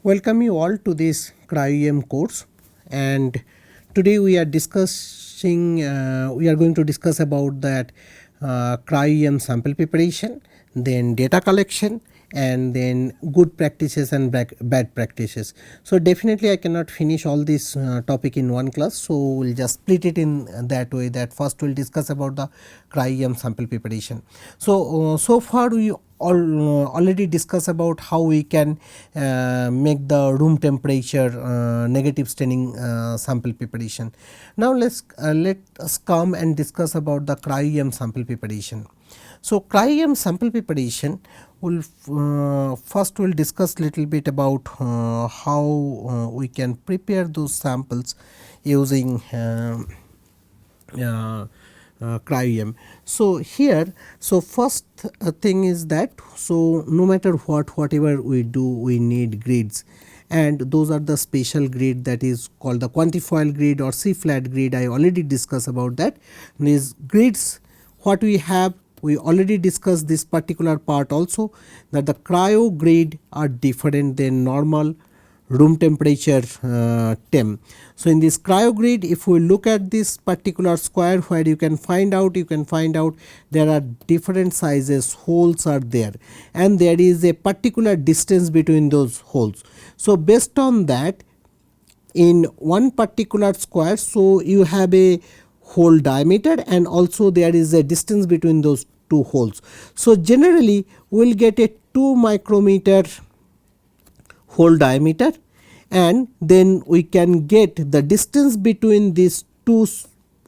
Welcome you all to this Cryo-EM course, and today we are going to discuss about that Cryo-EM sample preparation, then data collection, and then good practices and bad practices. So definitely I cannot finish all this topic in one class, so we will just split it in that way, that first we will discuss about the Cryo-EM sample preparation. So far we already discussed about how we can make the room temperature negative staining sample preparation. Now let us come and discuss about the Cryo-EM sample preparation. So Cryo-EM sample preparation will first we will discuss little bit about how we can prepare those samples using Cryo-EM. So here, so first thing is that, so no matter whatever we do, we need grids, and those are the special grid that is called the quantifoil grid or C flat grid. I already discussed about that. These grids, what we have, we already discussed this particular part also, that the cryo grid are different than normal room temperature temp. So in this cryo grid, if we look at this particular square where you can find out there are different sizes holes are there, and there is a particular distance between those holes. So based on that, in one particular square, so you have a hole diameter and also there is a distance between those two holes. So generally we will get a 2 micrometer hole diameter, and then we can get the distance between these two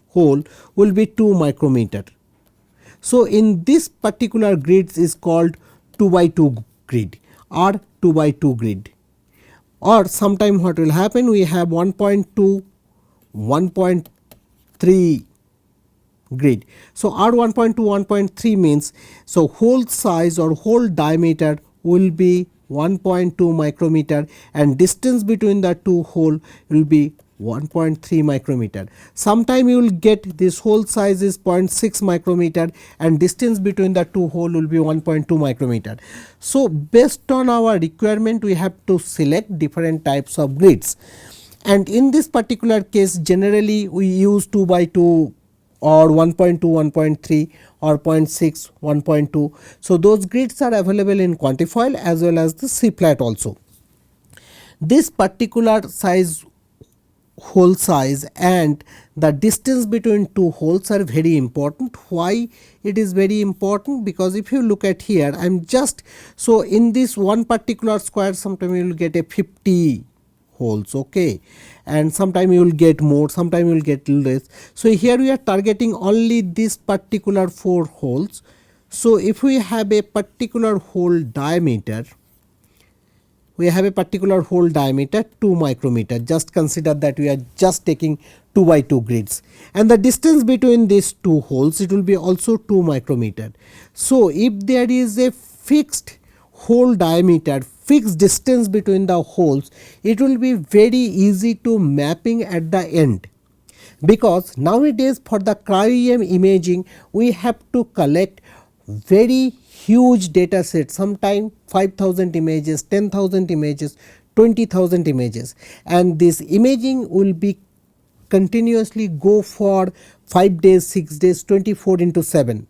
hole will be 2 micrometer. So in this particular grid is called 2 by 2 grid or 2 by 2 grid, or sometime what will happen, we have 1.2 1.3 grid. So R 1.2 1.3 means, so hole size or hole diameter will be 1.2 micrometer and distance between the two hole will be 1.3 micrometer. Sometime you will get this hole size is 0.6 micrometer and distance between the two hole will be 1.2 micrometer. So based on our requirement, we have to select different types of grids, and in this particular case generally we use 2 by 2 or 1.2 1.3 or 0.6 1.2. So those grids are available in quantifoil as well as the C flat also. This particular size hole size and the distance between two holes are very important. Why it is very important? Because if you look at here, I am just, so in this one particular square sometime you will get a 50 holes, okay, and sometime you will get more, sometime you will get less. So here we are targeting only this particular 4 holes. So if we have a particular hole diameter, we have a particular hole diameter 2 micrometer, just consider that we are just taking 2 by 2 grids, and the distance between these two holes, it will be also 2 micrometer. So if there is a fixed hole diameter, fixed distance between the holes, it will be very easy to mapping at the end, because nowadays for the Cryo-EM imaging we have to collect very huge data set, sometime 5,000 images, 10,000 images, 20,000 images, and this imaging will be continuously go for 5 days, 6 days, 24/7.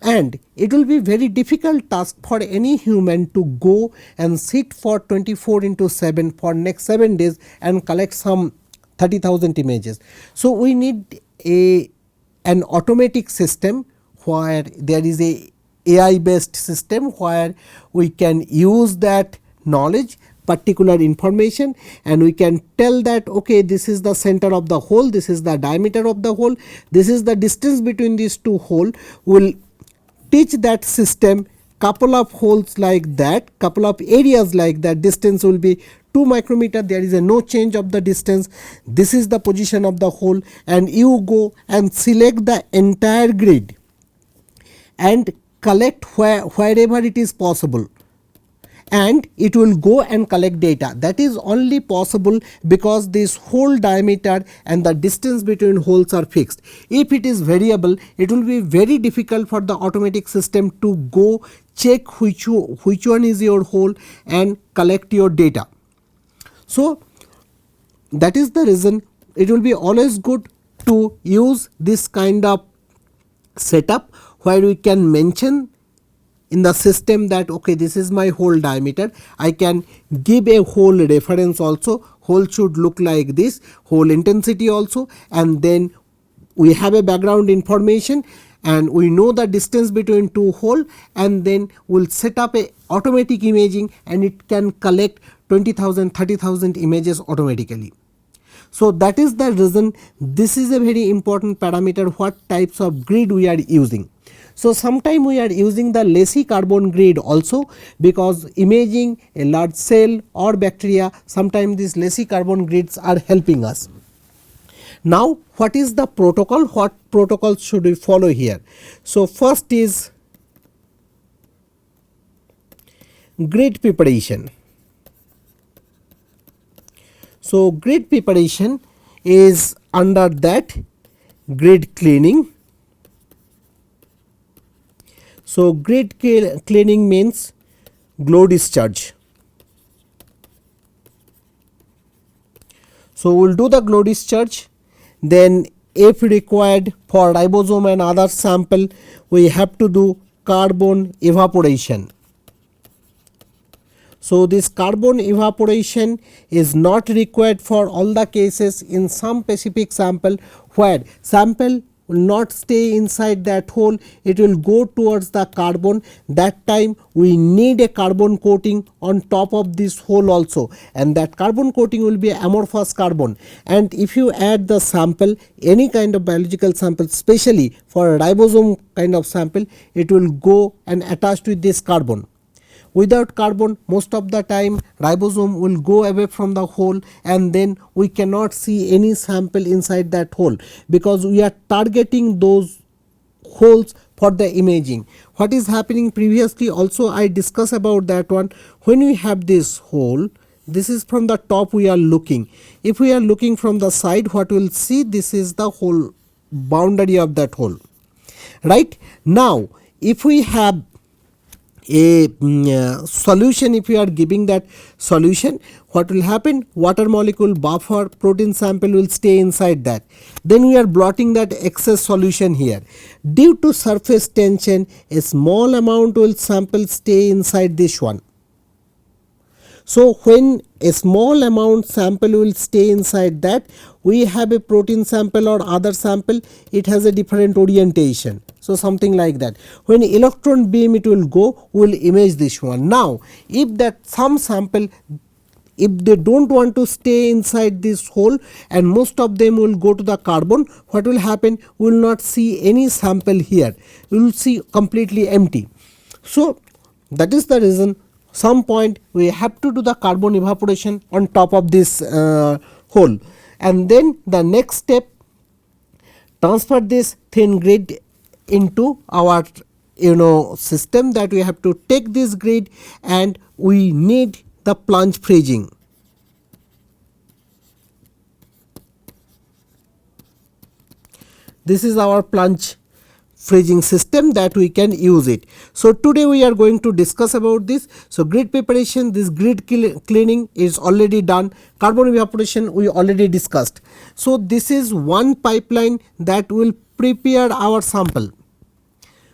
And it will be very difficult task for any human to go and sit for 24/7 for next 7 days and collect some 30,000 images. So we need an automatic system where there is a AI based system where we can use that knowledge, particular information, and we can tell that, okay, this is the center of the hole, this is the diameter of the hole, this is the distance between these two holes. Will teach that system couple of holes like that, couple of areas like that, distance will be 2 micrometer, there is a no change of the distance, this is the position of the hole, and you go and select the entire grid and collect wherever it is possible, and it will go and collect data. That is only possible because this hole diameter and the distance between holes are fixed. If it is variable, it will be very difficult for the automatic system to go check which one is your hole and collect your data. So that is the reason it will be always good to use this kind of setup where we can mention in the system that okay, this is my hole diameter. I can give a hole reference also, hole should look like this, hole intensity also, and then we have a background information and we know the distance between two hole, and then we'll set up a automatic imaging and it can collect 20,000 30,000 images automatically. So that is the reason this is a very important parameter, what types of grid we are using. So sometime we are using the lacy carbon grid also, because imaging a large cell or bacteria, sometimes these lacy carbon grids are helping us. Now what is the protocol, what protocol should we follow here? So first is grid preparation. So grid preparation is under that grid cleaning. So grid cleaning means glow discharge. So we will do the glow discharge, then if required for ribosome and other sample we have to do carbon evaporation. So this carbon evaporation is not required for all the cases. In some specific sample where sample will not stay inside that hole, it will go towards the carbon, that time we need a carbon coating on top of this hole also, and that carbon coating will be amorphous carbon. And if you add the sample, any kind of biological sample, especially for a ribosome kind of sample, it will go and attach with this carbon. Without carbon, most of the time ribosome will go away from the hole, and then we cannot see any sample inside that hole, because we are targeting those holes for the imaging. What is happening previously also I discussed about that one. When we have this hole, this is from the top we are looking. If we are looking from the side, what we will see, this is the whole boundary of that hole. Right now, if we have a solution, if you are giving that solution, what will happen, water molecule, buffer, protein sample will stay inside that. Then we are blotting that excess solution here. Due to surface tension, a small amount will sample stay inside this one. So when a small amount sample will stay inside that, we have a protein sample or other sample, it has a different orientation. So something like that. When electron beam it will go, we will image this one. Now if that some sample, if they don't want to stay inside this hole and most of them will go to the carbon, what will happen, we will not see any sample here, we will see completely empty. So that is the reason some point we have to do the carbon evaporation on top of this hole, and then the next step, transfer this thin grid into our system, that we have to take this grid and we need the plunge freezing. This is our plunge freezing system that we can use it. So today we are going to discuss about this. So grid preparation, this grid cleaning is already done, carbon evaporation we already discussed. So this is one pipeline that will prepare our sample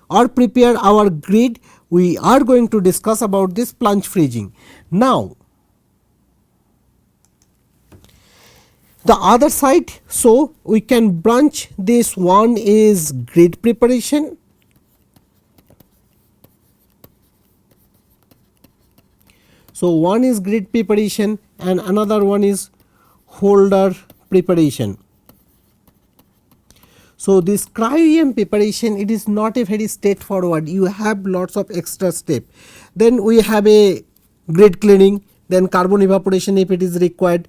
or prepare our grid. We are going to discuss about this plunge freezing. Now the other side, so we can branch this. One is grid preparation, so one is grid preparation and another one is holder preparation. So this cryo-EM preparation, it is not a very straightforward, you have lots of extra step. Then we have a grid cleaning, then carbon evaporation if it is required.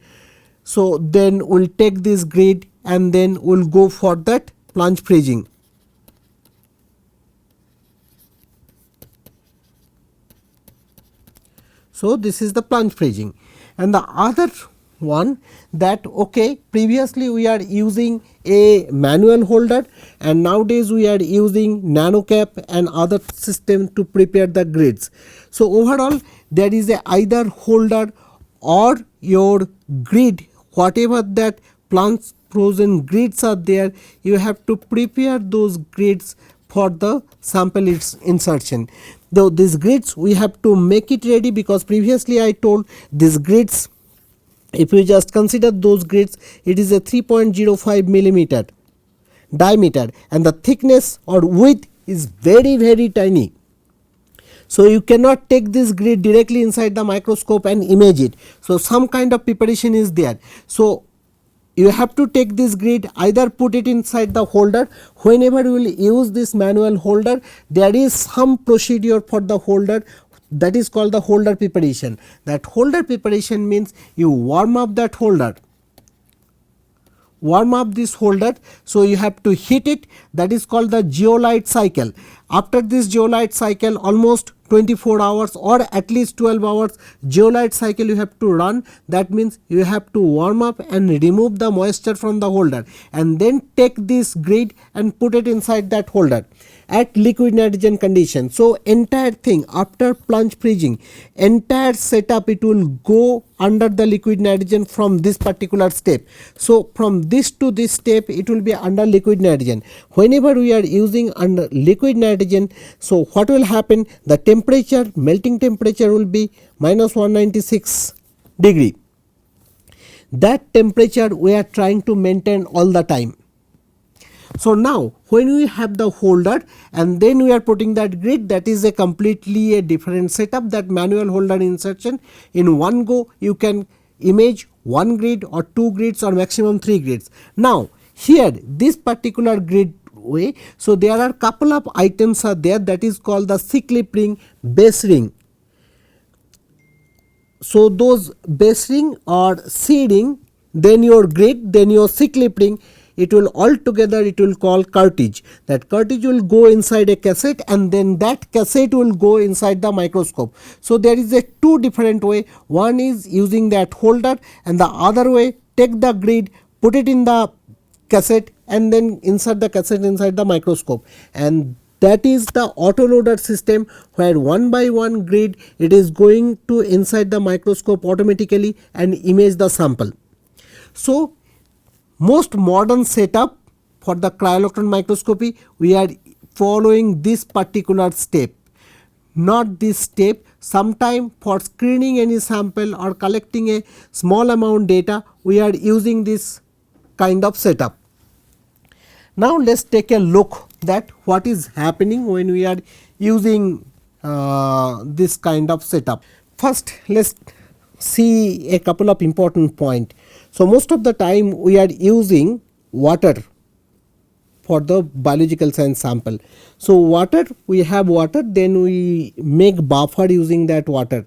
So then we will take this grid and then we will go for that plunge freezing. So this is the plunge freezing. And the other one, that okay, previously we are using a manual holder and nowadays we are using NanoCap and other system to prepare the grids. So overall there is a either holder or your grid, whatever that plants frozen grids are there, you have to prepare those grids for the sample insertion. Though these grids we have to make it ready, because previously I told these grids, if you just consider those grids, it is a 3.05 millimeter diameter and the thickness or width is very tiny. So you cannot take this grid directly inside the microscope and image it. So some kind of preparation is there. So you have to take this grid, either put it inside the holder. Whenever you will use this manual holder, there is some procedure for the holder, that is called the holder preparation. That holder preparation means you warm up that holder, warm up this holder. So you have to heat it, that is called the zeolite cycle. After this zeolite cycle, almost 24 hours or at least 12 hours zeolite cycle you have to run. That means you have to warm up and remove the moisture from the holder and then take this grid and put it inside that holder at liquid nitrogen condition. So entire thing after plunge freezing, entire setup, it will go under the liquid nitrogen from this particular step. So from this to this step it will be under liquid nitrogen. Whenever we are using under liquid nitrogen, so what will happen, the temperature, melting temperature will be minus 196 degree. That temperature we are trying to maintain all the time. So now when we have the holder and then we are putting that grid, that is a completely a different setup. That manual holder insertion, in one go you can image one grid or two grids or maximum three grids. Now here this particular grid way, so there are couple of items are there, that is called the C-clip ring, base ring. So those base ring or C ring, then your grid, then your C-clip ring, it will all together it will call cartridge. That cartridge will go inside a cassette and then that cassette will go inside the microscope. So there is a two different way, one is using that holder and the other way, take the grid, put it in the cassette and then insert the cassette inside the microscope. And that is the autoloader system, where one by one grid it is going to inside the microscope automatically and image the sample. So most modern setup for the cryo-electron microscopy, we are following this particular step, not this step. Sometime for screening any sample or collecting a small amount data, we are using this kind of setup. Now let's take a look that what is happening when we are using this kind of setup. First let's see a couple of important points. So most of the time we are using water for the biological science sample. So water, we have water, then we make buffer using that water,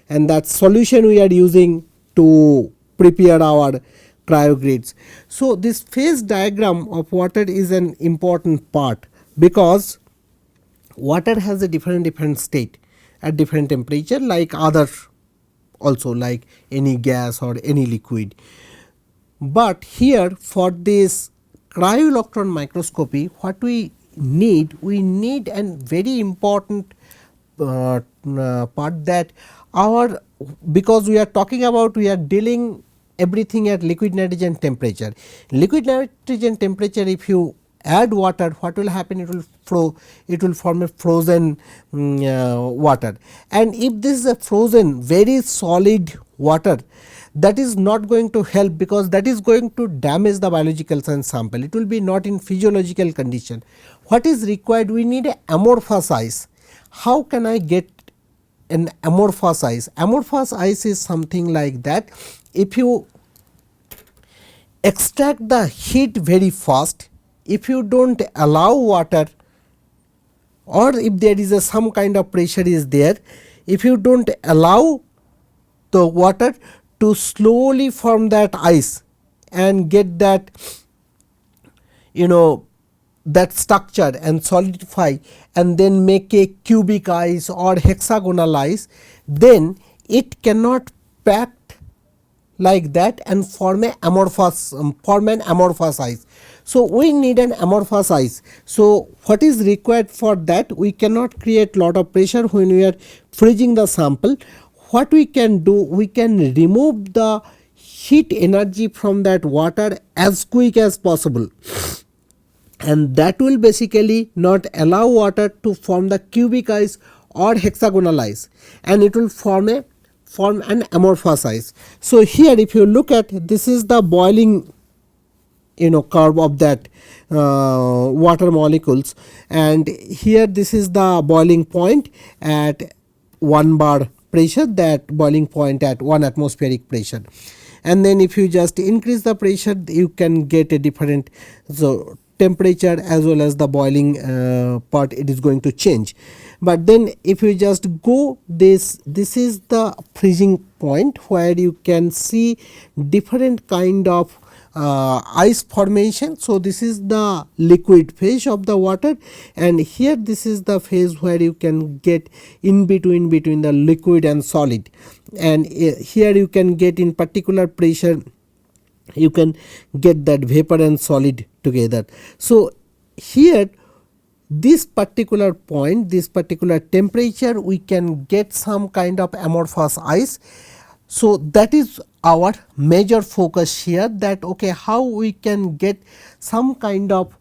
and that solution we are using to prepare our cryo grids. So this phase diagram of water is an important part, because water has a different state at different temperature, like other also like any gas or any liquid. But here for this cryo-electron microscopy, what we need a very important part, that our, because we are talking about, we are dealing everything at liquid nitrogen temperature. Liquid nitrogen temperature, if you add water, what will happen, it will form a frozen water. And if this is a frozen very solid water, that is not going to help, because that is going to damage the biological science sample. It will be not in physiological condition. What is required, we need a amorphous ice. How can I get an amorphous ice? Amorphous ice is something like that, if you extract the heat very fast, if you do not allow water, or if there is some kind of pressure is there, if you do not allow the water to slowly form that ice and get that, that structure and solidify and then make a cubic ice or hexagonal ice, then it cannot pack like that and form an amorphous ice. So we need an amorphous ice. So what is required for that, we cannot create lot of pressure when we are freezing the sample. what we can do, we can remove the heat energy from that water as quick as possible, and that will basically not allow water to form the cubic ice or hexagonal ice, and it will form an amorphous ice. So here if you look at, this is the boiling curve of that water molecules, and here this is the boiling point at 1 bar pressure, that boiling point at 1 atmospheric pressure, and then if you just increase the pressure, you can get a different temperature as well as the boiling part, it is going to change. But then if you just go this is the freezing point where you can see different kind of ice formation. So this is the liquid phase of the water, and here this is the phase where you can get in between the liquid and solid, and here you can get in particular pressure, you can get that vapor and solid together. So here this particular point, this particular temperature, we can get some kind of amorphous ice. So that is our major focus here, that okay, how we can get some kind of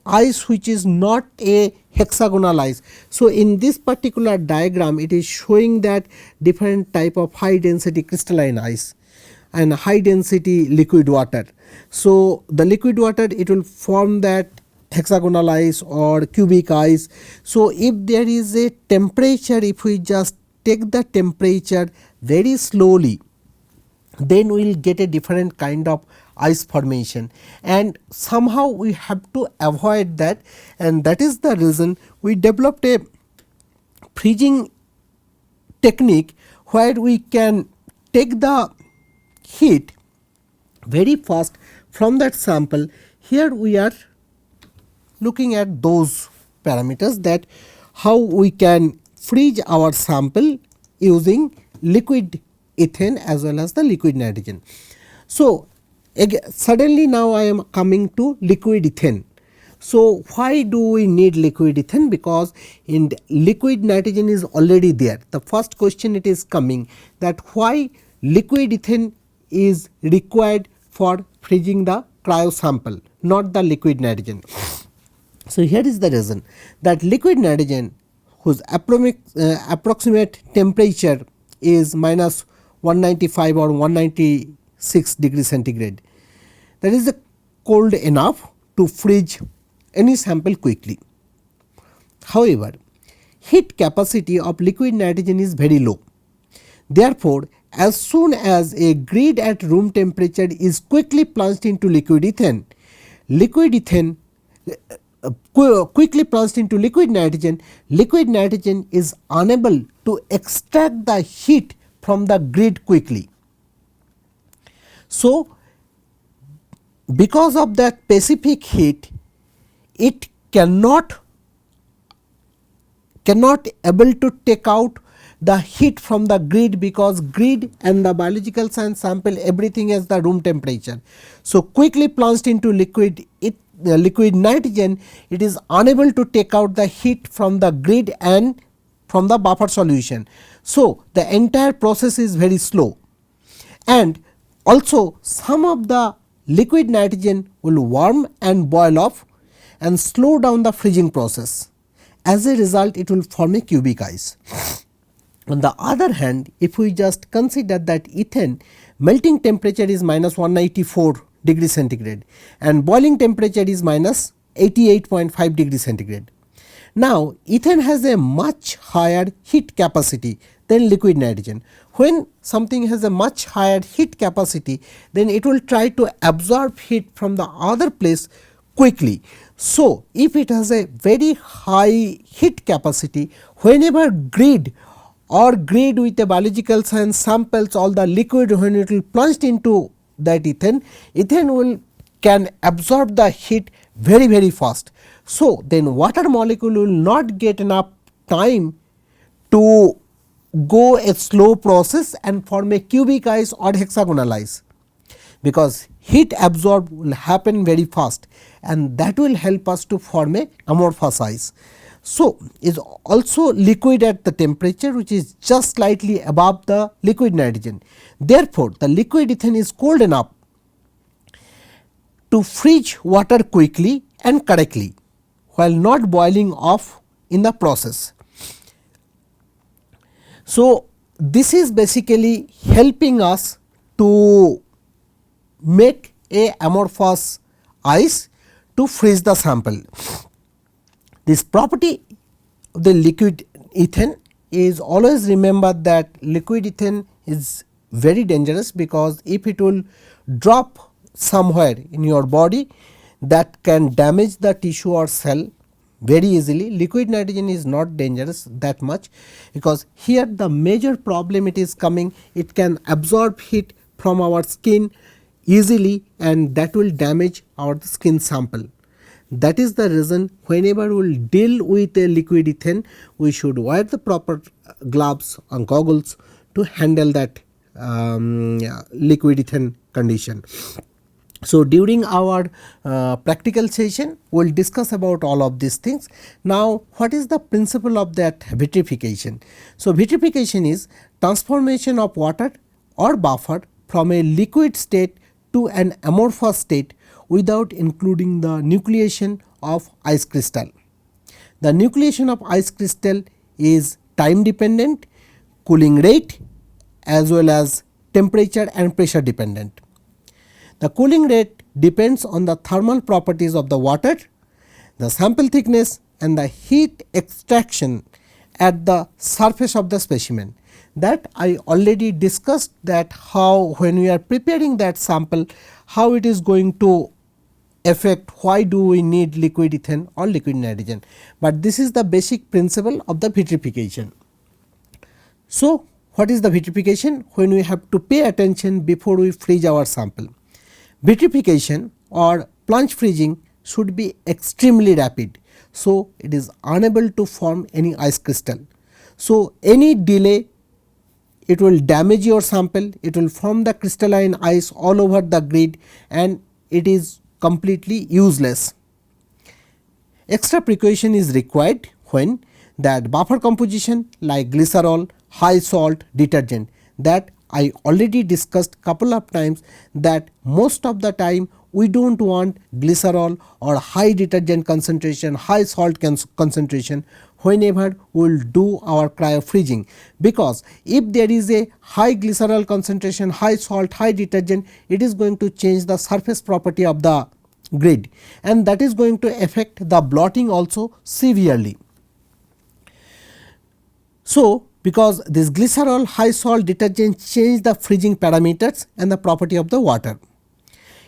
ice which is not a hexagonal ice. So in this particular diagram, it is showing that different type of high density crystalline ice and high density liquid water. So the liquid water, it will form that hexagonal ice or cubic ice. So if there is a temperature, if we just take the temperature very slowly, then we will get a different kind of ice formation, and somehow we have to avoid that, and that is the reason we developed a freezing technique where we can take the heat very fast from that sample. Here we are looking at those parameters, that how we can freeze our sample using liquid ethane as well as the liquid nitrogen. So again, suddenly now I am coming to liquid ethane. So why do we need liquid ethane? Because in liquid nitrogen is already there. The first question it is coming, that why liquid ethane is required for freezing the cryo sample, not the liquid nitrogen. So here is the reason, that liquid nitrogen whose approximate temperature is minus 195 or 196 degrees centigrade, that is cold enough to freeze any sample quickly. However, heat capacity of liquid nitrogen is very low. Therefore, as soon as a grid at room temperature is quickly plunged into liquid ethane quickly plunged into liquid nitrogen is unable to extract the heat from the grid quickly. So because of that specific heat, it cannot able to take out the heat from the grid, because grid and the biological science sample, everything is the room temperature. So quickly plunged into liquid nitrogen, it is unable to take out the heat from the grid and from the buffer solution. So the entire process is very slow, and also some of the liquid nitrogen will warm and boil off and slow down the freezing process. As a result, it will form a cubic ice. On the other hand, if we just consider that ethane melting temperature is minus 194 degrees centigrade and boiling temperature is minus 88.5 degrees centigrade. Now ethane has a much higher heat capacity than liquid nitrogen. When something has a much higher heat capacity, then it will try to absorb heat from the other place quickly. So if it has a very high heat capacity, whenever grid with a biological science samples all the liquid, when it will plunged into that ethane can absorb the heat very fast. So then water molecule will not get enough time to go a slow process and form a cubic ice or hexagonal ice, because heat absorb will happen very fast, and that will help us to form a amorphous ice. So, is also liquid at the temperature which is just slightly above the liquid nitrogen. Therefore, the liquid ethane is cold enough to freeze water quickly and correctly while not boiling off in the process. So, this is basically helping us to make a amorphous ice to freeze the sample. This property of the liquid ethane is, always remember that liquid ethane is very dangerous, because if it will drop somewhere in your body, that can damage the tissue or cell very easily. Liquid nitrogen is not dangerous that much, because here the major problem it is coming, it can absorb heat from our skin easily, and that will damage our skin sample. That is the reason whenever we will deal with a liquid ethane, we should wear the proper gloves and goggles to handle that liquid ethane condition. So, during our practical session, we will discuss about all of these things. Now, what is the principle of that vitrification? So, vitrification is transformation of water or buffer from a liquid state to an amorphous state without including the nucleation of ice crystal. The nucleation of ice crystal is time dependent, cooling rate as well as temperature and pressure dependent. The cooling rate depends on the thermal properties of the water, the sample thickness and the heat extraction at the surface of the specimen. That I already discussed, that how when we are preparing that sample, how it is going to affect, why do we need liquid ethane or liquid nitrogen, but this is the basic principle of the vitrification. So, what is the vitrification? When we have to pay attention before we freeze our sample. Vitrification or plunge freezing should be extremely rapid. So, it is unable to form any ice crystal. So, any delay, it will damage your sample, it will form the crystalline ice all over the grid, and it is completely useless. Extra precaution is required when that buffer composition like glycerol, high salt, detergent, that I already discussed couple of times, that most of the time we do not want glycerol or high detergent concentration, high salt concentration whenever we will do our cryo freezing, because if there is a high glycerol concentration, high salt, high detergent, it is going to change the surface property of the grid, and that is going to affect the blotting also severely. So, because this glycerol, high salt, detergent change the freezing parameters and the property of the water.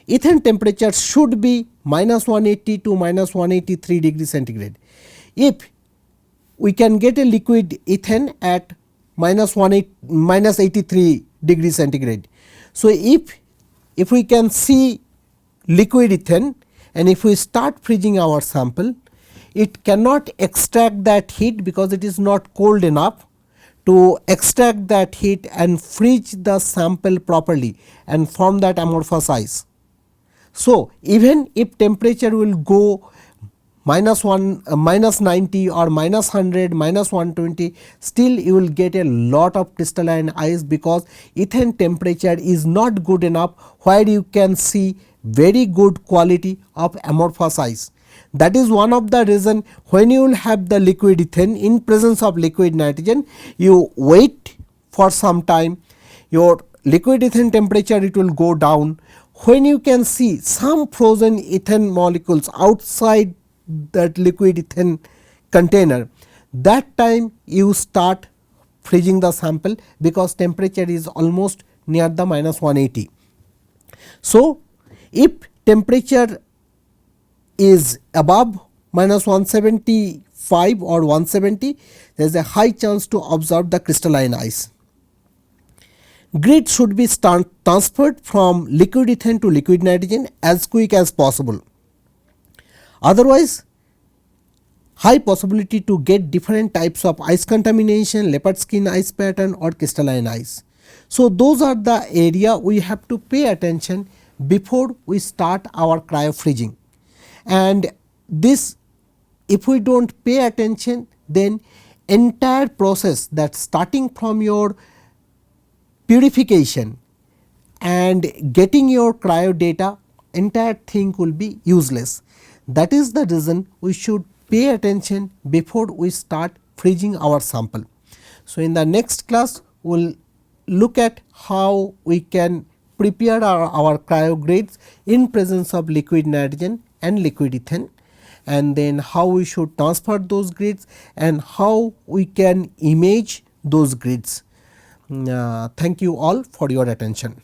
Ethane temperature should be -180 to -183 degree centigrade. If we can get a liquid ethane at -83 degree centigrade. So, if we can see liquid ethane and if we start freezing our sample, it cannot extract that heat because it is not cold enough to extract that heat and freeze the sample properly and form that amorphous ice. So, even if temperature will go -90 or -100, -120, still you will get a lot of crystalline ice, because ethane temperature is not good enough where you can see very good quality of amorphous ice. That is one of the reason when you will have the liquid ethane in presence of liquid nitrogen, you wait for some time, your liquid ethane temperature it will go down. When you can see some frozen ethane molecules outside that liquid ethane container, that time you start freezing the sample, because temperature is almost near the -180. So, if temperature is above -175 or 170, there is a high chance to observe the crystalline ice. Grid should be transferred from liquid ethane to liquid nitrogen as quick as possible. Otherwise, high possibility to get different types of ice contamination, leopard skin ice pattern or crystalline ice. So, those are the area we have to pay attention before we start our cryo freezing, and this if we do not pay attention, then entire process, that starting from your purification and getting your cryo data, entire thing will be useless. That is the reason we should pay attention before we start freezing our sample. So, in the next class we will look at how we can prepare our cryo grades in presence of liquid nitrogen and liquid ethane, and then how we should transfer those grids and how we can image those grids. Thank you all for your attention.